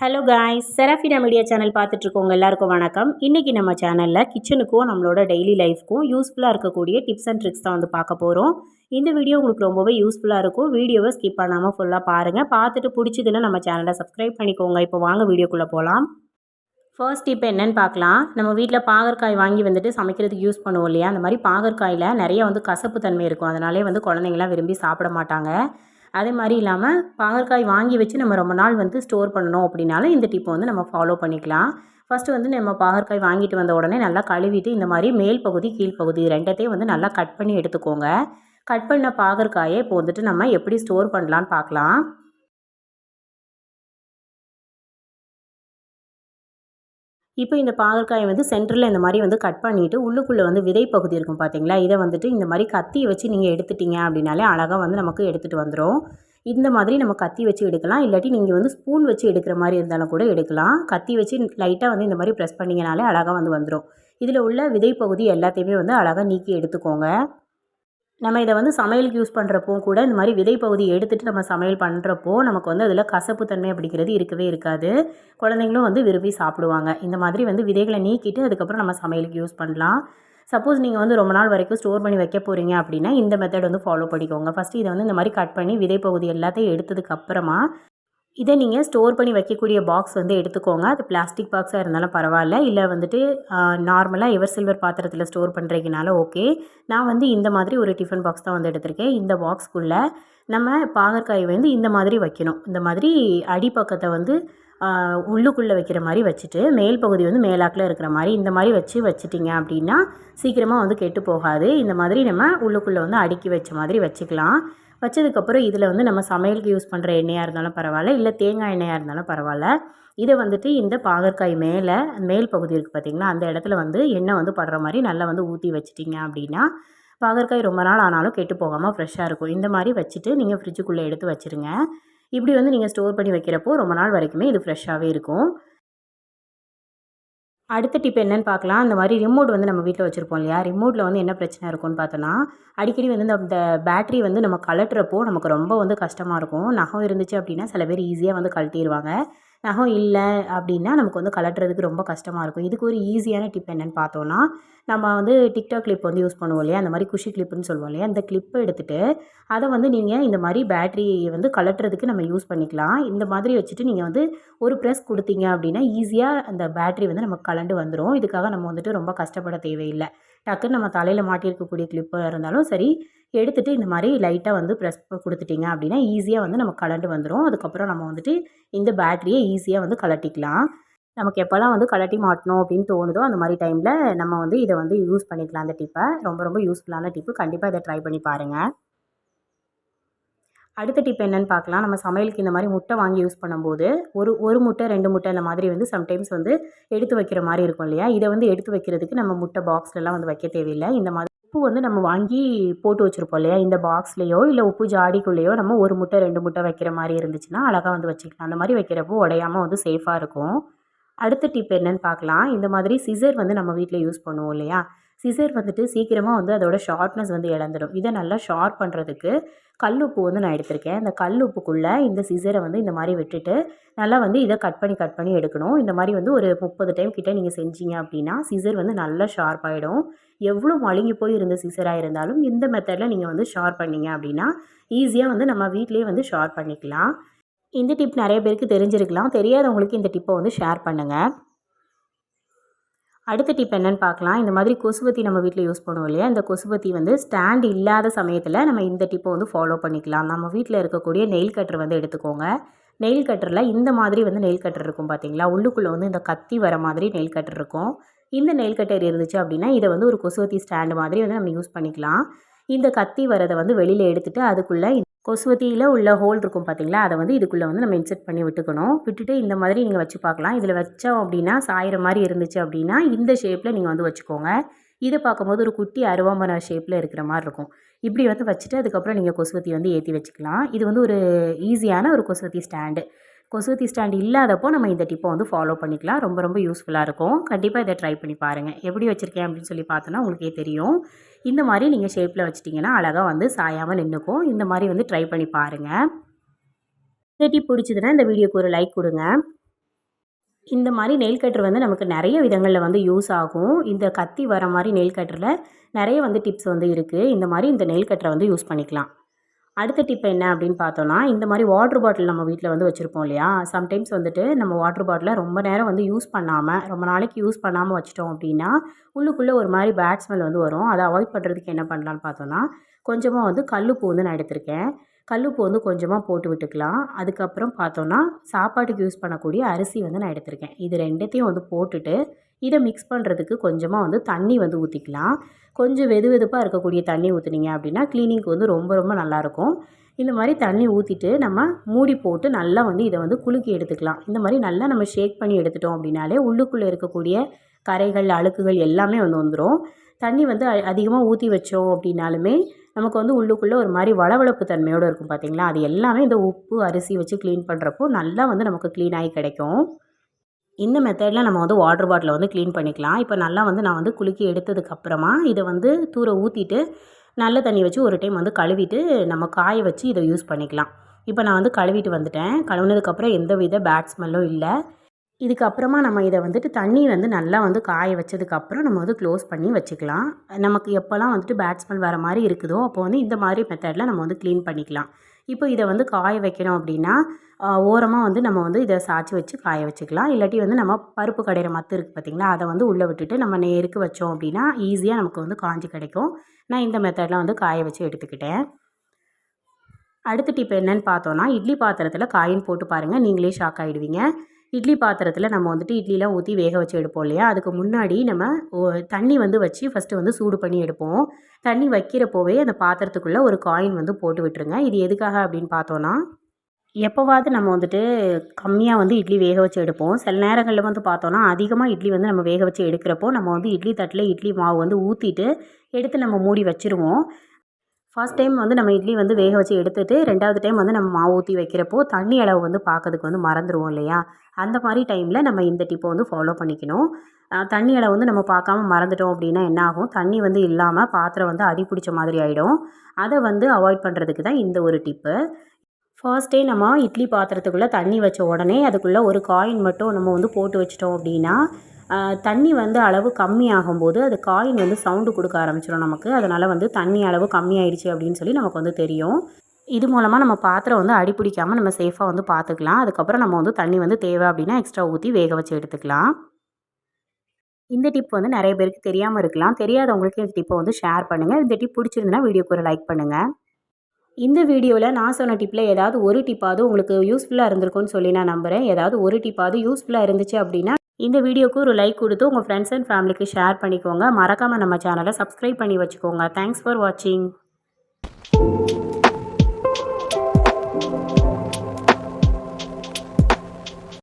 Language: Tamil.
Hello guys, Serafina media channel பார்த்துட்ருக்கோங்க எல்லாருக்கும் வணக்கம். இன்றைக்கி நம்ம சேனலில் கிச்சனுக்கும் நம்மளோட டெய்லி லைஃப்க்கும் யூஸ்ஃபுல்லாக இருக்கக்கூடிய டிப்ஸ் அண்ட் ட்ரிக்ஸ் தான் வந்து பார்க்க போகிறோம். இந்த வீடியோ உங்களுக்கு ரொம்பவே யூஸ்ஃபுல்லாக இருக்கும். வீடியோவை ஸ்கிப் பண்ணாமல் ஃபுல்லாக பாருங்கள். பார்த்துட்டு பிடிச்சதுன்னு நம்ம சேனலை சப்ஸ்கிரைப் பண்ணிக்கோங்க. இப்போ வாங்க வீடியோக்குள்ளே போகலாம். ஃபர்ஸ்ட் டிப் என்னன்னு பார்க்கலாம். நம்ம வீட்டில் பாகற்காய் வாங்கி வந்துட்டு சமைக்கிறதுக்கு யூஸ் பண்ணுவோம் இல்லையா, அந்த மாதிரி பாகற்காயில் நிறைய வந்து கசப்பு தன்மை இருக்கும். அதனாலே வந்து குழந்தைங்களாம் விரும்பி சாப்பிட மாட்டாங்க. அதே மாதிரி இல்லாமல் பாகற்காய் வாங்கி வச்சு நம்ம ரொம்ப நாள் வந்து ஸ்டோர் பண்ணணும் அப்படின்னாலும் இந்த டிப்பை வந்து நம்ம ஃபாலோ பண்ணிக்கலாம். ஃபஸ்ட்டு வந்து நம்ம பாகற்காய் வாங்கிட்டு வந்த உடனே நல்லா கழுவிட்டு இந்த மாதிரி மேல் பகுதி கீழ் பகுதி ரெண்டத்தையும் வந்து நல்லா கட் பண்ணி எடுத்துக்கோங்க. கட் பண்ண பாகற்காயை இப்போ வந்துட்டு நம்ம எப்படி ஸ்டோர் பண்ணலான்னு பார்க்கலாம். இப்போ இந்த பாகற்காயை வந்து சென்டரில் இந்த மாதிரி வந்து கட் பண்ணிவிட்டு உள்ளுக்குள்ளே வந்து விதை பகுதி இருக்கும் பார்த்தீங்களா, இதை வந்துட்டு இந்த மாதிரி கத்தி வச்சு நீங்கள் எடுத்துட்டீங்க அப்படின்னாலே அழகாக வந்து நமக்கு எடுத்துகிட்டு வந்துடும். இந்த மாதிரி நம்ம கத்தி வச்சு எடுக்கலாம், இல்லாட்டி நீங்கள் வந்து ஸ்பூன் வச்சு எடுக்கிற மாதிரி இருந்தாலும் கூட எடுக்கலாம். கத்தி வச்சு லைட்டாக வந்து இந்த மாதிரி ப்ரெஸ் பண்ணிங்கனாலே அழகாக வந்து வந்துடும். இதில் உள்ள விதை பகுதி எல்லாத்தையுமே வந்து அழகாக நீக்கி எடுத்துக்கோங்க. நம்ம இதை வந்து சமையலுக்கு யூஸ் பண்ணுறப்போ கூட இந்த மாதிரி விதை பகுதி எடுத்துகிட்டு நம்ம சமையல் பண்ணுறப்போ நமக்கு வந்து அதில் கசப்பு தன்மை அப்படிங்கிறது இருக்கவே இருக்காது. குழந்தைங்களும் வந்து விரும்பி சாப்பிடுவாங்க. இந்த மாதிரி வந்து விதைகளை நீக்கிட்டு அதுக்கப்புறம் நம்ம சமையலுக்கு யூஸ் பண்ணலாம். சப்போஸ் நீங்கள் வந்து ரொம்ப நாள் வரைக்கும் ஸ்டோர் பண்ணி வைக்க போகிறீங்க அப்படின்னா இந்த மெத்தட் வந்து ஃபாலோ பண்ணிக்கோங்க. ஃபஸ்ட்டு இதை வந்து இந்த மாதிரி கட் பண்ணி விதை பகுதி எல்லாத்தையும் எடுத்ததுக்கப்புறமா இதை நீங்கள் ஸ்டோர் பண்ணி வைக்கக்கூடிய பாக்ஸ் வந்து எடுத்துக்கோங்க. அது பிளாஸ்டிக் பாக்ஸாக இருந்தாலும் பரவாயில்ல, இல்லை வந்துட்டு நார்மலாக எவர் சில்வர் பாத்திரத்தில் ஸ்டோர் பண்ணுறீங்கனால ஓகே. நான் வந்து இந்த மாதிரி ஒரு டிஃபன் பாக்ஸ் தான் வந்து எடுத்திருக்கேன். இந்த பாக்ஸ்க்குள்ளே நம்ம பாகற்காய் வந்து இந்த மாதிரி வைக்கணும். இந்த மாதிரி அடிப்பக்கத்தை வந்து உள்ளுக்குள்ளே வைக்கிற மாதிரி வச்சுட்டு மேல் பகுதி வந்து மேலாக்கில் இருக்கிற மாதிரி இந்த மாதிரி வச்சுட்டிங்க அப்படின்னா சீக்கிரமாக வந்து கெட்டு போகாது. இந்த மாதிரி நம்ம உள்ளுக்குள்ளே வந்து அடுக்கி வச்ச மாதிரி வச்சுக்கலாம். வச்சதுக்கப்புறம் இதில் வந்து நம்ம சமையலுக்கு யூஸ் பண்ணுற எண்ணெயாக இருந்தாலும் பரவாயில்ல, இல்லை தேங்காய் எண்ணெயாக இருந்தாலும் பரவாயில்ல. இதை வந்துட்டு இந்த பாகற்காய் மேல் பகுதி இருக்குது பார்த்திங்களா, அந்த இடத்துல வந்து எண்ணெய் வந்து படுற மாதிரி நல்லா வந்து ஊற்றி வச்சிட்டிங்க அப்படின்னா பாகற்காய் ரொம்ப நாள் ஆனாலும் கெட்டு போகாமல் ஃப்ரெஷ்ஷாக இருக்கும். இந்த மாதிரி வச்சுட்டு நீங்கள் ஃப்ரிட்ஜுக்குள்ளே எடுத்து வச்சுருங்க. இப்படி வந்து நீங்கள் ஸ்டோர் பண்ணி வைக்கிறப்போ ரொம்ப நாள் வரைக்குமே இது ஃப்ரெஷ்ஷாகவே இருக்கும். அடுத்த டிப் என்னன்னு பார்க்கலாம். இந்த மாதிரி ரிமோட் வந்து நம்ம வீட்டில் வச்சுருப்போம் இல்லையா, ரிமோட்டில் வந்து என்ன பிரச்சனை இருக்கும்னு பார்த்தோன்னா, அடிக்கடி வந்து இந்த பேட்டரி வந்து நம்ம கழட்டுறப்போ நமக்கு ரொம்ப வந்து கஷ்டமாக இருக்கும். நகம் இருந்துச்சு அப்படின்னா சில பேர் ஈஸியாக வந்து கழட்டிடுவாங்க. நகம் இல்லை அப்படின்னா நமக்கு வந்து கழட்டுறதுக்கு ரொம்ப கஷ்டமாக இருக்கும். இதுக்கு ஒரு ஈஸியான டிப் என்னென்னு பார்த்தோன்னா, நம்ம வந்து டிக்டாக் கிளிப் வந்து யூஸ் பண்ணுவோம் இல்லையா, அந்த மாதிரி குஷி கிளிப்புன்னு சொல்லுவோம் இல்லையா, அந்த கிளிப்பை எடுத்துகிட்டு அதை வந்து நீங்கள் இந்த மாதிரி பேட்டரியை வந்து கழட்டுறதுக்கு நம்ம யூஸ் பண்ணிக்கலாம். இந்த மாதிரி வச்சுட்டு நீங்கள் வந்து ஒரு ப்ரெஸ் கொடுத்தீங்க அப்படின்னா ஈஸியாக அந்த பேட்டரி வந்து நமக்கு கழண்டு வந்துடும். இதுக்காக நம்ம வந்துட்டு ரொம்ப கஷ்டப்பட தேவையில்லை. டக்குன்னு நம்ம தலையில் மாட்டியிருக்கக்கூடிய கிளிப்பாக இருந்தாலும் சரி, எடுத்துகிட்டு இந்த மாதிரி லைட்டாக வந்து ப்ரெஸ் கொடுத்துட்டிங்க அப்படின்னா ஈஸியாக வந்து நமக்கு கழண்டு வந்துடும். அதுக்கப்புறம் நம்ம வந்துட்டு இந்த பேட்டரியை ஈஸியாக வந்து கழட்டிக்கலாம். நமக்கு எப்போல்லாம் வந்து கழட்டி மாட்டணும் அப்படின்னு தோணுதோ அந்த மாதிரி டைமில் நம்ம வந்து இதை வந்து யூஸ் பண்ணிக்கலாம். அந்த டிப்பை ரொம்ப ரொம்ப யூஸ்ஃபுல்லான டிப்பு. கண்டிப்பாக இதை ட்ரை பண்ணி பாருங்கள். அடுத்த டிப் என்னென்னு பார்க்கலாம். நம்ம சமையலுக்கு இந்த மாதிரி முட்டை வாங்கி யூஸ் பண்ணும்போது ஒரு முட்டை 2 முட்டை அந்த மாதிரி வந்து சம்டைம்ஸ் வந்து எடுத்து வைக்கிற மாதிரி இருக்கும் இல்லையா, இதை வந்து எடுத்து வைக்கிறதுக்கு நம்ம முட்டை பாக்ஸ்லலாம் வந்து வைக்க தேவையில்லை. இந்த மாதிரி உப்பு வந்து நம்ம வாங்கி போட்டு வச்சுருப்போம் இல்லையா, இந்த பாக்ஸ்லேயோ இல்லை உப்பு ஜாடிக்குள்ளேயோ நம்ம ஒரு முட்டை 2 முட்டை வைக்கிற மாதிரி இருந்துச்சுன்னா அழகாக வந்து வச்சுக்கலாம். அந்த மாதிரி வைக்கிறப்போ உடையாமல் வந்து சேஃபாக இருக்கும். அடுத்த டிப் என்னென்னு பார்க்கலாம். இந்த மாதிரி சிசர் வந்து நம்ம வீட்டில் யூஸ் பண்ணுவோம் இல்லையா, சிசர் வந்துட்டு சீக்கிரமாக வந்து அதோட ஷார்ப்னஸ் வந்து இழந்துடும். இதை நல்லா ஷார்ப் பண்ணுறதுக்கு கல் உப்பு வந்து நான் எடுத்திருக்கேன். அந்த கல் உப்புக்குள்ளே இந்த சிசரை வந்து இந்த மாதிரி விட்டுட்டு நல்லா வந்து இதை கட் பண்ணி எடுக்கணும். இந்த மாதிரி வந்து ஒரு 30 டைம் கிட்டே நீங்கள் செஞ்சீங்க அப்படின்னா சிசர் வந்து நல்லா ஷார்ப் ஆகிடும். எவ்வளோ மழுங்கி போய் இருந்த சிசராக இருந்தாலும் இந்த மெத்தடில் நீங்கள் வந்து ஷார்ப் பண்ணிங்க அப்படின்னா ஈஸியாக வந்து நம்ம வீட்டிலேயே வந்து ஷார்ப் பண்ணிக்கலாம். இந்த டிப் நிறைய பேருக்கு தெரிஞ்சிருக்கலாம். தெரியாதவங்களுக்கு இந்த டிப்பை வந்து ஷேர் பண்ணுங்கள். அடுத்த டிப் என்னென்னு பார்க்கலாம். இந்த மாதிரி கொசுவத்தி நம்ம வீட்டில் யூஸ் பண்ணுவோம் இல்லையா, இந்த கொசுவத்தி வந்து ஸ்டாண்ட் இல்லாத சமயத்தில் நம்ம இந்த டிப்பை வந்து ஃபாலோ பண்ணிக்கலாம். நம்ம வீட்டில் இருக்கக்கூடிய நெயில் கட்டர் வந்து எடுத்துக்கோங்க. நெயில் கட்டரில் இந்த மாதிரி வந்து நெயில் கட்டர் இருக்கும் பார்த்தீங்களா, உள்ளுக்குள்ளே வந்து இந்த கத்தி வர மாதிரி நெயில் கட்டர் இருக்கும். இந்த நெயில் கட்டர் இருந்துச்சு அப்படின்னா இதை வந்து ஒரு கொசுவத்தி ஸ்டாண்டு மாதிரி வந்து நம்ம யூஸ் பண்ணிக்கலாம். இந்த கத்தி வரதை வந்து வெளியில் எடுத்துகிட்டு அதுக்குள்ளே கொசுவத்தியில் உள்ள ஹோல் இருக்கும் பார்த்தீங்களா, அதை வந்து இதுக்குள்ளே வந்து நம்ம இன்செர்ட் பண்ணி விட்டுட்டு இந்த மாதிரி நீங்கள் வச்சு பார்க்கலாம். இதில் வச்சோம் அப்படின்னா சாயிற மாதிரி இருந்துச்சு அப்படின்னா இந்த ஷேப்பில் நீங்கள் வந்து வச்சுக்கோங்க. இதை பார்க்கும்போது ஒரு குட்டி அருவாமனை ஷேப்பில் இருக்கிற மாதிரி இருக்கும். இப்படி வந்து வச்சுட்டு அதுக்கப்புறம் நீங்கள் கொசுவத்தி வந்து ஏற்றி வச்சுக்கலாம். இது வந்து ஒரு ஈஸியான ஒரு கொசுவத்தி ஸ்டாண்டு. கொசுவத்தி ஸ்டாண்ட் இல்லாதப்போ நம்ம இந்த டிப்பை வந்து ஃபாலோ பண்ணிக்கலாம். ரொம்ப ரொம்ப யூஸ்ஃபுல்லாக இருக்கும். கண்டிப்பாக இதை ட்ரை பண்ணி பாருங்கள். எப்படி வச்சுருக்கேன் அப்படின்னு சொல்லி பார்த்தோன்னா உங்களுக்கே தெரியும். இந்த மாதிரி நீங்கள் ஷேப்பில் வச்சிட்டிங்கன்னா அழகாக வந்து சாயாமல் நின்றுக்கும். இந்த மாதிரி வந்து ட்ரை பண்ணி பாருங்கள். இந்த டிப் பிடிச்சதுன்னா இந்த வீடியோக்கு ஒரு லைக் கொடுங்க. இந்த மாதிரி நெயில் கட்டர் வந்து நமக்கு நிறைய விதங்களில் வந்து யூஸ் ஆகும். இந்த கத்தி வர மாதிரி நெயில் கட்டரில் நிறைய வந்து டிப்ஸ் வந்து இருக்குது. இந்த மாதிரி இந்த நெயில் கட்டரை வந்து யூஸ் பண்ணிக்கலாம். அடுத்த டிப் என்ன அப்படின்னு பார்த்தோன்னா, இந்த மாதிரி வாட்டர் பாட்டில் நம்ம வீட்டில் வந்து வச்சுருப்போம் இல்லையா? சம்டைம்ஸ் வந்துட்டு நம்ம வாட்டர் பாட்டிலை ரொம்ப நேரம் வந்து யூஸ் பண்ணாமல், ரொம்ப நாளைக்கு யூஸ் பண்ணாமல் வச்சுட்டோம் அப்படின்னா, உள்ளுக்குள்ளே ஒரு மாதிரி பேட் ஸ்மெல் வந்து வரும். அதை அவாய்ட் பண்ணுறதுக்கு என்ன பண்ணலான்னு பார்த்தோன்னா, கொஞ்சமாக வந்து கல்லுப்பு வந்து நான் எடுத்திருக்கேன். கல்லுப்பு வந்து கொஞ்சமாக போட்டு விட்டுக்கலாம். அதுக்கப்புறம் பார்த்தோன்னா, சாப்பாட்டுக்கு யூஸ் பண்ணக்கூடிய அரிசி வந்து நான் எடுத்திருக்கேன். இது 2த்தையும் வந்து போட்டுட்டு, இதை மிக்ஸ் பண்ணுறதுக்கு கொஞ்சமாக வந்து தண்ணி வந்து ஊற்றிக்கலாம். கொஞ்சம் வெதுவெதுப்பாக இருக்கக்கூடிய தண்ணி ஊற்றுனீங்க அப்படின்னா க்ளீனிங்க்கு வந்து ரொம்ப ரொம்ப நல்லாயிருக்கும். இந்த மாதிரி தண்ணி ஊற்றிட்டு நம்ம மூடி போட்டு நல்லா வந்து இதை வந்து குலுக்கி எடுத்துக்கலாம். இந்த மாதிரி நல்லா நம்ம ஷேக் பண்ணி எடுத்துட்டோம் அப்படின்னாலே உள்ளுக்குள்ளே இருக்கக்கூடிய கரைகள், அழுக்குகள் எல்லாமே வந்து வந்துடும். தண்ணி வந்து அதிகமாக ஊற்றி வச்சோம் அப்படின்னாலுமே நமக்கு வந்து உள்ளுக்குள்ளே ஒரு மாதிரி வளவளப்பு தன்மையோடு இருக்கும் பார்த்தீங்களா? அது எல்லாமே இந்த உப்பு, அரிசி வச்சு க்ளீன் பண்ணுறப்போ நல்லா வந்து நமக்கு க்ளீன் ஆகி கிடைக்கும். இந்த மெத்தடில் நம்ம வந்து வாட்டர் பாட்டிலை வந்து க்ளீன் பண்ணிக்கலாம். இப்போ நல்லா வந்து நான் வந்து குலுக்கி எடுத்ததுக்கப்புறமா இதை வந்து தூர ஊற்றிட்டு நல்ல தண்ணி வச்சு ஒரு டைம் வந்து கழுவிட்டு நம்ம காய வச்சு இதை யூஸ் பண்ணிக்கலாம். இப்போ நான் வந்து கழுவிட்டு வந்துட்டேன். கழுவுனதுக்கப்புறம் எந்த வித பேட் ஸ்மெல்லும் இல்லை. இதுக்கப்புறமா நம்ம இதை வந்துட்டு தண்ணி வந்து நல்லா வந்து காய வச்சதுக்கப்புறம் நம்ம வந்து க்ளோஸ் பண்ணி வச்சுக்கலாம். நமக்கு எப்போல்லாம் வந்துட்டு பேட் ஸ்மெல் வர மாதிரி இருக்குதோ அப்போ வந்து இந்த மாதிரி மெத்தடில் நம்ம வந்து க்ளீன் பண்ணிக்கலாம். இப்போ இதை வந்து காய வைக்கணும் அப்படின்னா ஓரமாக வந்து நம்ம வந்து இதை சாய்ச்சி வச்சு காய வச்சுக்கலாம். இல்லாட்டி வந்து நம்ம பருப்பு கடையிற மத்து இருக்குது பார்த்திங்களா, அதை வந்து உள்ளே விட்டுட்டு நம்ம நேருக்கு வச்சோம் அப்படின்னா ஈஸியாக நமக்கு வந்து காஞ்சி கிடைக்கும். நான் இந்த மெத்தடில் வந்து காய வச்சு எடுத்துக்கிட்டேன். அடுத்த டிப் என்னன்னு பார்த்தோன்னா, இட்லி பாத்திரத்தில் காயின் போட்டு பாருங்கள், நீங்களே ஷாக் ஆகிடுவீங்க. இட்லி பாத்திரத்தில் நம்ம வந்துட்டு இட்லிலாம் ஊற்றி வேக வச்சு எடுப்போம் இல்லையா? அதுக்கு முன்னாடி நம்ம தண்ணி வந்து வச்சு ஃபஸ்ட்டு வந்து சூடு பண்ணி எடுப்போம். தண்ணி வைக்கிறப்போவே அந்த பாத்திரத்துக்குள்ளே ஒரு காயின் வந்து போட்டு விட்டுருங்க. இது எதுக்காக அப்படின்னு பார்த்தோன்னா, எப்போவாவது நம்ம வந்துட்டு கம்மியாக வந்து இட்லி வேக வச்சு எடுப்போம். சில நேரங்களில் வந்து பார்த்தோன்னா, அதிகமாக இட்லி வந்து நம்ம வேக வச்சு எடுக்கிறப்போ நம்ம வந்து இட்லி தட்டில் இட்லி மாவு வந்து ஊற்றிட்டு எடுத்து நம்ம மூடி வச்சுருவோம். ஃபர்ஸ்ட் டைம் வந்து நம்ம இட்லி வந்து வேக வச்சு எடுத்துட்டு 2வது டைம் வந்து நம்ம மாவு ஊற்றி வைக்கிறப்போ தண்ணி அளவு வந்து பார்க்கறதுக்கு வந்து மறந்துடுவோம் இல்லையா? அந்த மாதிரி டைமில் நம்ம இந்த டிப்பை வந்து ஃபாலோ பண்ணிக்கணும். தண்ணி அளவு வந்து நம்ம பார்க்காம மறந்துட்டோம் அப்படின்னா என்ன ஆகும்? தண்ணி வந்து இல்லாமல் பாத்திரம் வந்து அடி பிடிச்ச மாதிரி ஆகிடும். அதை வந்து அவாய்ட் பண்ணுறதுக்கு தான் இந்த ஒரு டிப்பு. ஃபர்ஸ்ட்டே நம்ம இட்லி பாத்திரத்துக்குள்ளே தண்ணி வச்ச உடனே அதுக்குள்ளே ஒரு காயின் மட்டும் நம்ம வந்து போட்டு வச்சிட்டோம் அப்படின்னா தண்ணி வந்து அளவு கம்மி ஆகும்போது அது காயின் வந்து சவுண்டு கொடுக்க ஆரம்பிச்சிடும் நமக்கு. அதனால் வந்து தண்ணி அளவு கம்மியாயிடுச்சு அப்படின்னு சொல்லி நமக்கு வந்து தெரியும். இது மூலமாக நம்ம பாத்திரம் வந்து அடி பிடிக்காமல் நம்ம சேஃபாக வந்து பார்த்துக்கலாம். அதுக்கப்புறம் நம்ம வந்து தண்ணி வந்து தேவை அப்படின்னா எக்ஸ்ட்ரா ஊற்றி வேக வச்சு எடுத்துக்கலாம். இந்த டிப் வந்து நிறைய பேருக்கு தெரியாமல் இருக்கலாம். தெரியாதவங்களுக்கு இந்த டிப்பை வந்து ஷேர் பண்ணுங்கள். இந்த டிப் பிடிச்சிருந்துன்னா வீடியோக்கு ஒரு லைக் பண்ணுங்கள். இந்த வீடியோவில் நான் சொன்ன டிப்பில் ஏதாவது ஒரு டிப்பாவது உங்களுக்கு யூஸ்ஃபுல்லாக இருந்திருக்கும்னு சொல்லி நான் நம்புகிறேன். ஏதாவது ஒரு டிப்பாவது யூஸ்ஃபுல்லாக இருந்துச்சு அப்படின்னா இந்த வீடியோக்கு ஒரு லைக் கொடுத்து உங்கள் ஃப்ரெண்ட்ஸ் அண்ட் ஃபேமிலிக்கு ஷேர் பண்ணிக்கோங்க. மறக்காமல் நம்ம சேனலை சப்ஸ்கிரைப் பண்ணி வச்சுக்கோங்க. தேங்க்ஸ் ஃபார் வாட்சிங்.